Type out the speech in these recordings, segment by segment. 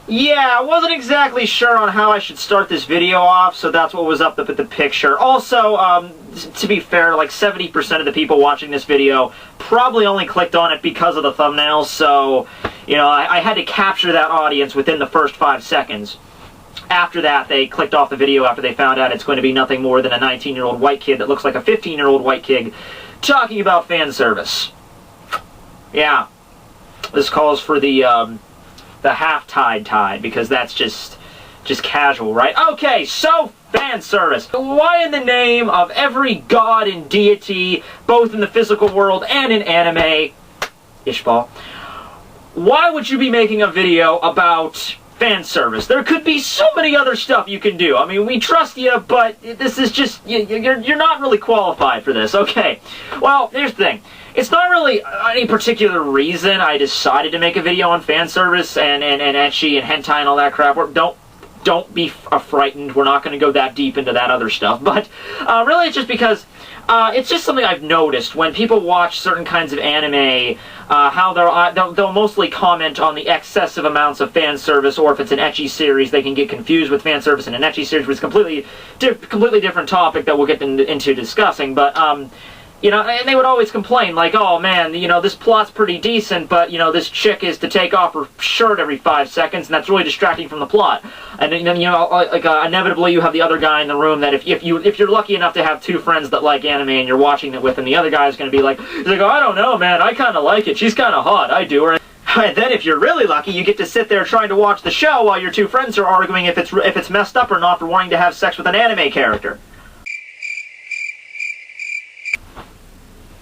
Yeah, I wasn't exactly sure on how I should start this video off, so that's what was up with the picture. Also, to be fair, like 70% of the people watching this video probably only clicked on it because of the thumbnail, so, you know, I had to capture that audience within the first 5 seconds. After that, they clicked off the video after they found out it's going to be nothing more than a 19-year-old white kid that looks like a 15-year-old white kid talking about fan service. Yeah. This calls for the half-tide tide, because that's just casual, right? Okay, so fan service. Why in the name of every god and deity, both in the physical world and in anime, Ishbal, why would you be making a video about fan service? There could be so many other stuff you can do. I mean, we trust you, but this is just, you're not really qualified for this. Okay, well, here's the thing. It's not really any particular reason I decided to make a video on fan service and ecchi and hentai and all that crap. Don't be frightened. We're not going to go that deep into that other stuff. But really, it's just because it's just something I've noticed when people watch certain kinds of anime. How they'll mostly comment on the excessive amounts of fan service, or if it's an ecchi series, they can get confused with fan service and an ecchi series, which is completely different topic that we'll get into discussing. But you know, and they would always complain, like, oh man, you know, this plot's pretty decent, but, you know, this chick is to take off her shirt every 5 seconds, and that's really distracting from the plot. And then, you know, like, inevitably you have the other guy in the room that if you're lucky enough to have two friends that like anime and you're watching it with, and the other guy is going to be like, he's like, oh, I don't know, man, I kind of like it, she's kind of hot, I do her. And then if you're really lucky, you get to sit there trying to watch the show while your two friends are arguing if it's messed up or not for wanting to have sex with an anime character.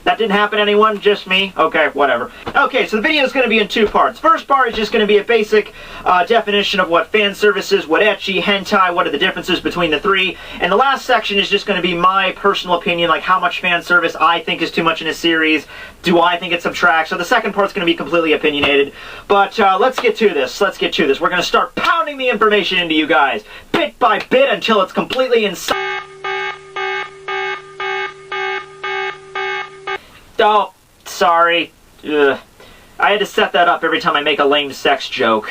That didn't happen, anyone? Just me? Okay, whatever. Okay, so the video is going to be in two parts. First part is just going to be a basic definition of what fan service is, what ecchi, hentai, what are the differences between the three. And the last section is just going to be my personal opinion, like how much fan service I think is too much in a series. Do I think it subtracts? So the second part's going to be completely opinionated. But let's get to this. Let's get to this. We're going to start pounding the information into you guys, bit by bit, until it's completely inside. Oh, sorry. Ugh. I had to set that up every time I make a lame sex joke.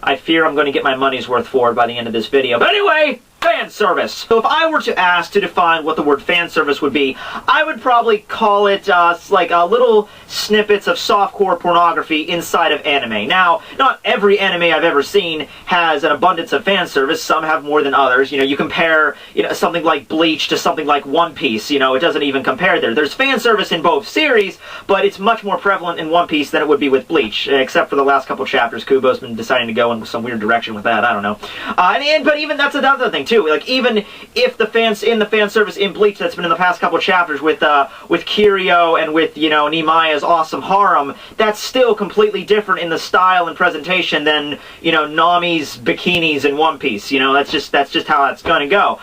I fear I'm going to get my money's worth for it by the end of this video. But anyway, fan service. So if I were to ask to define what the word fan service would be, I would probably call it like little snippets of softcore pornography inside of anime. Now, not every anime I've ever seen has an abundance of fan service. Some have more than others. You know, you compare, you know, something like Bleach to something like One Piece. You know, it doesn't even compare there. There's fan service in both series, but it's much more prevalent in One Piece than it would be with Bleach, except for the last couple chapters. Kubo's been deciding to go in some weird direction with that. I don't know. But even that's another thing too. Like, even if the fan service in Bleach that's been in the past couple chapters with Kiryu and with, you know, Nemaya's awesome harem, that's still completely different in the style and presentation than, you know, Nami's bikinis in One Piece. You know, that's just how that's going to go.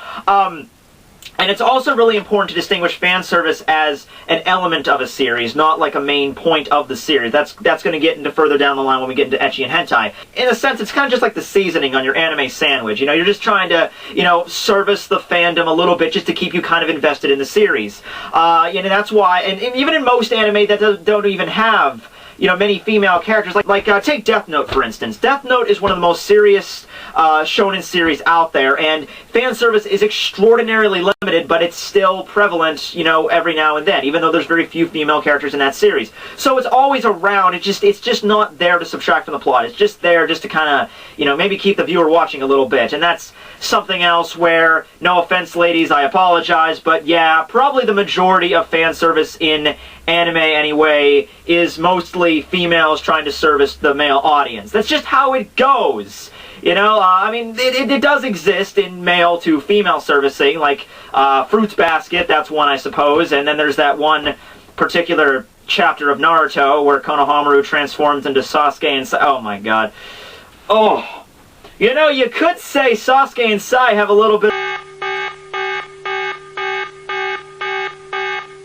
And it's also really important to distinguish fan service as an element of a series, not like a main point of the series. That's going to get into further down the line when we get into ecchi and hentai. In a sense, it's kind of just like the seasoning on your anime sandwich. You know, you're just trying to, you know, service the fandom a little bit just to keep you kind of invested in the series. You know, that's why, and even in most anime that don't even have, you know, many female characters, like take Death Note, for instance. Death Note is one of the most serious shonen series out there, and fan service is extraordinarily limited, but it's still prevalent, you know, every now and then, even though there's very few female characters in that series. So it's always around. It's just not there to subtract from the plot. It's just there just to kind of, you know, maybe keep the viewer watching a little bit. And that's something else where, no offense, ladies, I apologize, but yeah, probably the majority of fan service in anime anyway is mostly females trying to service the male audience. That's just how it goes. You know, I mean, it does exist in male to female servicing, like Fruits Basket, that's one, I suppose, and then there's that one particular chapter of Naruto where Konohamaru transforms into Sasuke and Sai. Oh my god. Oh. You know, you could say Sasuke and Sai have a little bit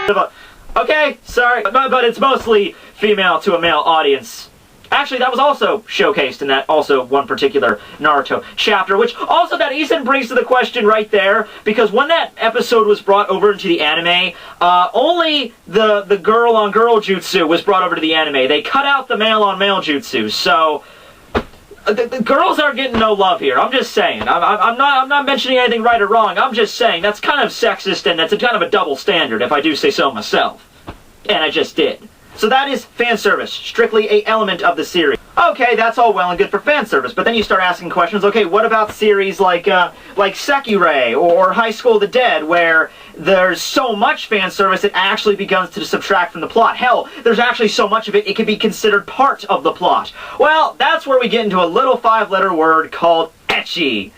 of a... Okay, sorry, but it's mostly female to a male audience. Actually, that was also showcased in that also one particular Naruto chapter, which also that Isan brings to the question right there, because when that episode was brought over into the anime, only the girl-on-girl jutsu was brought over to the anime. They cut out the male-on-male jutsu, so The girls are getting no love here. I'm just saying. I'm not mentioning anything right or wrong. I'm just saying that's kind of sexist and that's kind of a double standard, if I do say so myself. And I just did. So that is fan service, strictly an element of the series. Okay, that's all well and good for fan service, but then you start asking questions. Okay, what about series like Sekirei or High School of the Dead, where there's so much fan service it actually begins to subtract from the plot? Hell, there's actually so much of it it could be considered part of the plot. Well, that's where we get into a little 5-letter word called ecchi.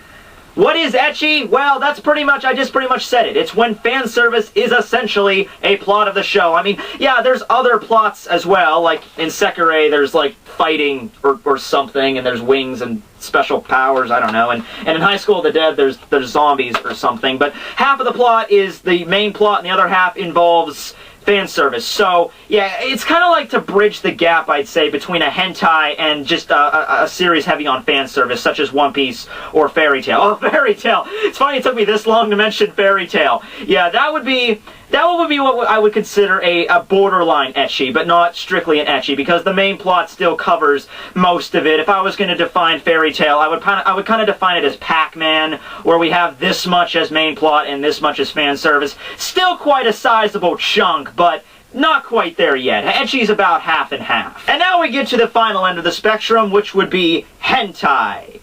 What is ecchi? Well, that's I just pretty much said it. It's when fan service is essentially a plot of the show. I mean, yeah, there's other plots as well, like in Sekirei there's like fighting or something, and there's wings and special powers, I don't know, and in High School of the Dead there's zombies or something, but half of the plot is the main plot and the other half involves fan service. So, yeah, it's kind of like to bridge the gap, I'd say, between a hentai and just a series heavy on fan service, such as One Piece or Fairy Tail. Oh, Fairy Tail! It's funny it took me this long to mention Fairy Tail. Yeah, that would be what I would consider a borderline ecchi, but not strictly an ecchi, because the main plot still covers most of it. If I was going to define Fairy Tail, I would kind of define it as Pac-Man, where we have this much as main plot and this much as fan service. Still quite a sizable chunk, but not quite there yet. Ecchi's about half and half. And now we get to the final end of the spectrum, which would be hentai.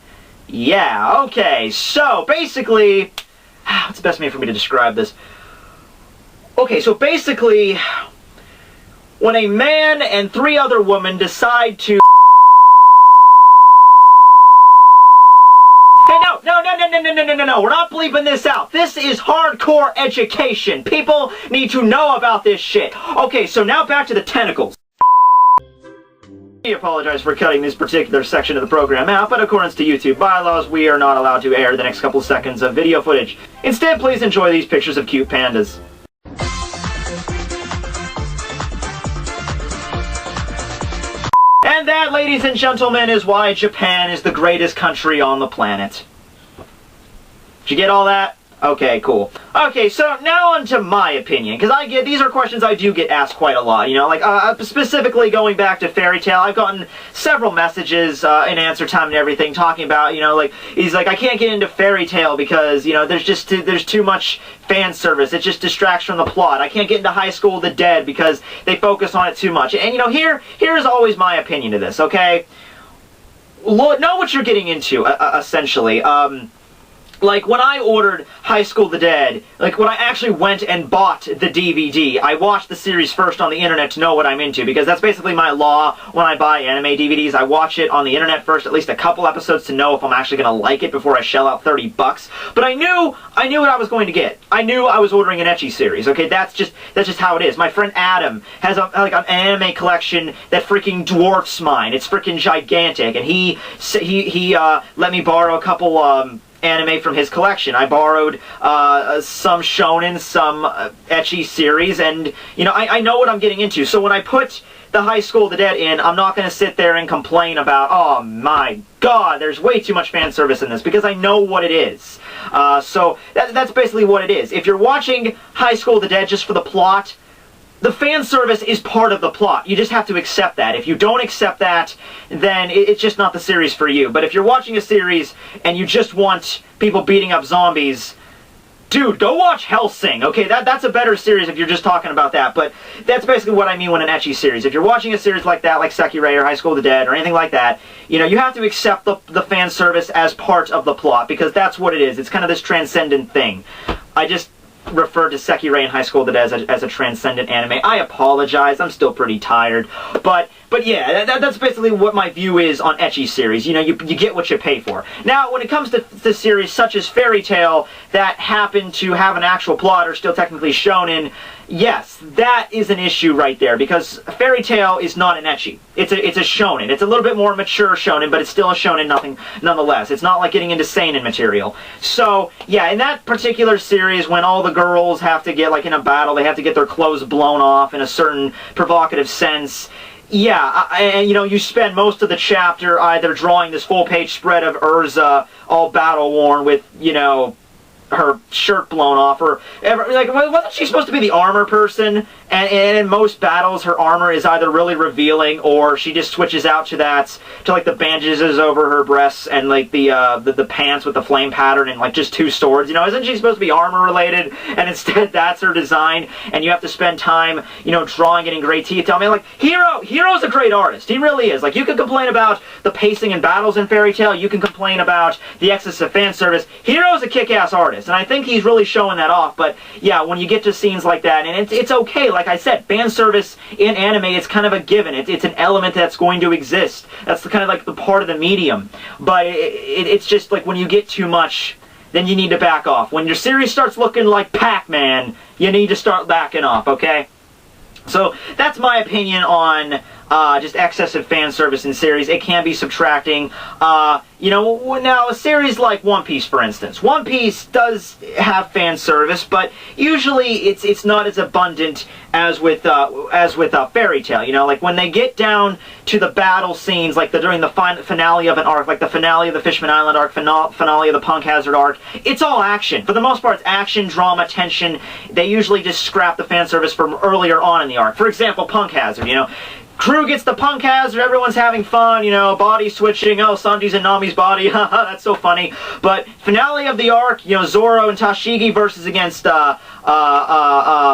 Yeah, okay, so basically, what's the best way for me to describe this? Okay, so basically, when a man and 3 other women decide to... Hey, no, we're not bleeping this out. This is hardcore education. People need to know about this shit. Okay, so now back to the tentacles. I apologize for cutting this particular section of the program out, but according to YouTube bylaws, we are not allowed to air the next couple seconds of video footage. Instead, please enjoy these pictures of cute pandas. And that, ladies and gentlemen, is why Japan is the greatest country on the planet. Did you get all that? Okay, cool. Okay, so now on to my opinion, because these are questions I do get asked quite a lot, you know, like, specifically going back to Fairy Tail, I've gotten several messages, in answer time and everything, talking about, you know, like, he's like, I can't get into Fairy Tail because, you know, there's too much fan service, it just distracts from the plot. I can't get into High School of the Dead because they focus on it too much. And, you know, here's always my opinion to this, okay? Know what you're getting into, essentially. Like, when I ordered High School of the Dead, like, when I actually went and bought the DVD, I watched the series first on the internet to know what I'm into, because that's basically my law when I buy anime DVDs. I watch it on the internet first, at least a couple episodes, to know if I'm actually going to like it before I shell out $30. But I knew what I was going to get. I knew I was ordering an ecchi series, okay? That's just how it is. My friend Adam has an anime collection that freaking dwarfs mine. It's freaking gigantic, and he let me borrow a couple, anime from his collection. I borrowed some shonen, some ecchi series, and, you know, I know what I'm getting into. So when I put the High School of the Dead in, I'm not going to sit there and complain about, oh my god, there's way too much fan service in this, because I know what it is. So that's basically what it is. If you're watching High School of the Dead just for the plot, the fan service is part of the plot. You just have to accept that. If you don't accept that, then it's just not the series for you. But if you're watching a series and you just want people beating up zombies, dude, go watch Hellsing. Okay, that's a better series if you're just talking about that. But that's basically what I mean when an ecchi series. If you're watching a series like that, like Sekirei or High School of the Dead or anything like that, you know, you have to accept the fan service as part of the plot, because that's what it is. It's kind of this transcendent thing. I just referred to Sekirei and High School of the Dead as a transcendent anime. I apologize, I'm still pretty tired. But yeah, that's basically what my view is on ecchi series. You know, you get what you pay for. Now, when it comes to series such as Fairy Tail that happen to have an actual plot or still technically shonen, yes, that is an issue right there, because Fairy Tail is not an ecchi. It's a shonen. It's a little bit more mature shonen, but it's still a shonen nonetheless. It's not like getting into seinen material. So, yeah, in that particular series, when all the girls have to get, like, in a battle, they have to get their clothes blown off in a certain provocative sense, yeah, and, you know, you spend most of the chapter either drawing this full-page spread of Urza all battle-worn with, you know, her shirt blown off, or like, wasn't she supposed to be the armor person? And in most battles, her armor is either really revealing, or she just switches out to like the bandages over her breasts and like the pants with the flame pattern and like just 2 swords. You know, isn't she supposed to be armor related? And instead, that's her design, and you have to spend time, you know, drawing it in great detail. I mean, like, Hero's a great artist. He really is. Like, you can complain about the pacing in battles in Fairy Tail. You can complain about the excess of fan service. Hero's a kick-ass artist, and I think he's really showing that off. But yeah, when you get to scenes like that, and it's okay. Like I said, fan service in anime, it's kind of a given. It's an element that's going to exist. That's kind of like the part of the medium. But it's just like when you get too much, then you need to back off. When your series starts looking like Pac-Man, you need to start backing off, okay? So that's my opinion on just excessive fan service in series. It can be subtracting. You know, now a series like One Piece, for instance. One Piece does have fan service, but usually it's not as abundant as with Fairy Tail. You know, like when they get down to the battle scenes, like during the finale of an arc, like the finale of the Fishman Island arc, finale of the Punk Hazard arc, it's all action. For the most part, it's action, drama, tension. They usually just scrap the fan service from earlier on in the arc. For example, Punk Hazard, you know. Crew gets the Punk Hazard, everyone's having fun, you know, body switching, oh, Sanji's in Nami's body, haha, that's so funny. But finale of the arc, you know, Zoro and Tashigi versus against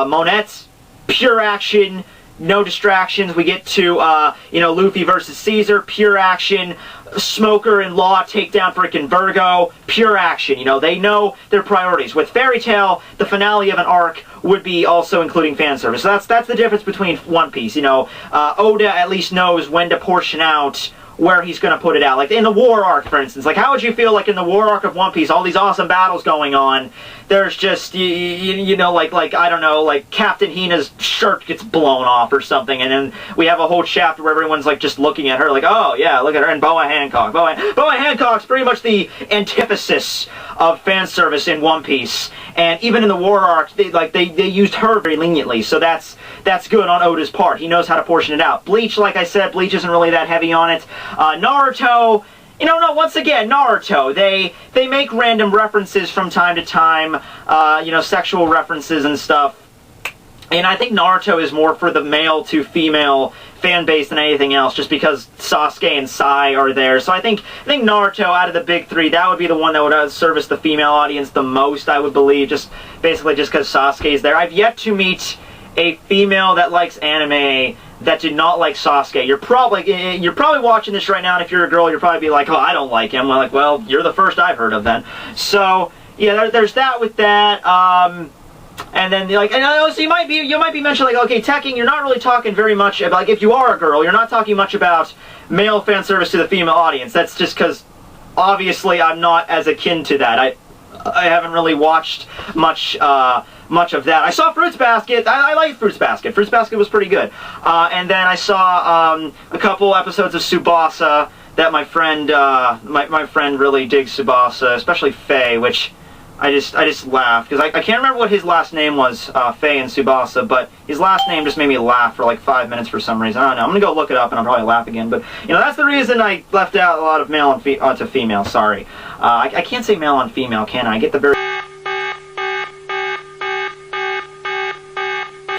Monette, pure action, no distractions. We get to, you know, Luffy versus Caesar, pure action. Smoker and Law take down frickin' Virgo, pure action. You know, they know their priorities. With Fairy Tail, the finale of an arc would be also including fan service. So that's the difference between One Piece. You know, Oda at least knows when to portion out where he's going to put it out. Like in the War arc, for instance. Like, how would you feel like in the War arc of One Piece, all these awesome battles going on, there's just, you know, like I don't know, like Captain Hina's shirt gets blown off or something, and then we have a whole chapter where everyone's like just looking at her like, oh yeah, look at her, and Boa Hancock. Boa Hancock's pretty much the antithesis of fan service in One Piece, and even in the War arc, they used her very leniently, so that's good on Oda's part. He knows how to portion it out. Bleach, like I said, Bleach isn't really that heavy on it. Naruto, you know, no, once again, Naruto, they make random references from time to time, you know, sexual references and stuff. And I think Naruto is more for the male to female fan base than anything else, just because Sasuke and Sai are there. So I think Naruto, out of the big 3, that would be the one that would service the female audience the most, I would believe, basically just because Sasuke's there. I've yet to meet a female that likes anime that did not like Sasuke. You're probably watching this right now, and if you're a girl, you'll probably be like, oh, I don't like him. I'm like, well, you're the first I've heard of then. So yeah, there's that with that. And then like, and so you might be mentioning like, okay, Tekking, you're not really talking very much about, like, if you are a girl, you're not talking much about male fan service to the female audience. That's just because obviously I'm not as akin to that. I haven't really watched much of that. I saw Fruits Basket. I liked Fruits Basket. Fruits Basket was pretty good. And then I saw a couple episodes of Tsubasa that my friend my friend really digs Tsubasa, especially Faye, which I just laughed because I can't remember what his last name was, Faye and Tsubasa, but his last name just made me laugh for like 5 minutes for some reason. I don't know. I'm gonna go look it up and I'll probably laugh again. But you know, that's the reason I left out a lot of male and to female. Sorry, I can't say male on female, can I? I get the very.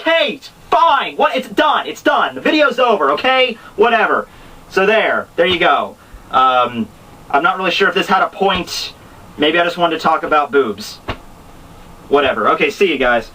Okay, fine. What? It's done. It's done. The video's over. Okay, whatever. So there you go. I'm not really sure if this had a point. Maybe I just wanted to talk about boobs. Whatever. Okay, see you guys.